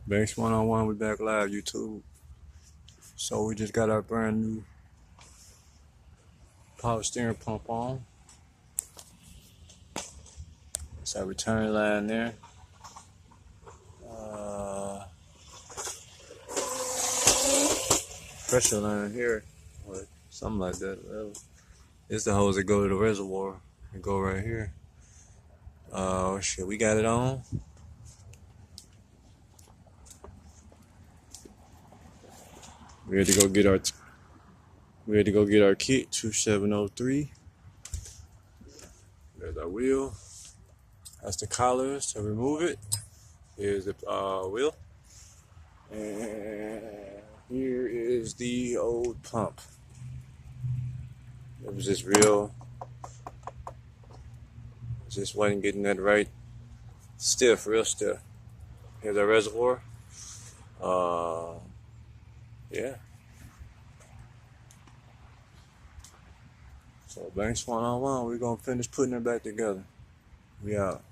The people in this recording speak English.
Banks 101, we back live, YouTube. So we just got our brand new power steering pump on. It's our return line there. Pressure line here, or something like that. Well, it's the hose that go to the reservoir and go right here. Shit, we got it on. We had to go get our kit 2703. There's our wheel. That's the collars to remove it. Here's the wheel. And here is the old pump. It was just just wasn't getting that right. Stiff, real stiff. Here's our reservoir. Yeah. So Banks 101, we're gonna finish putting it back together. We out.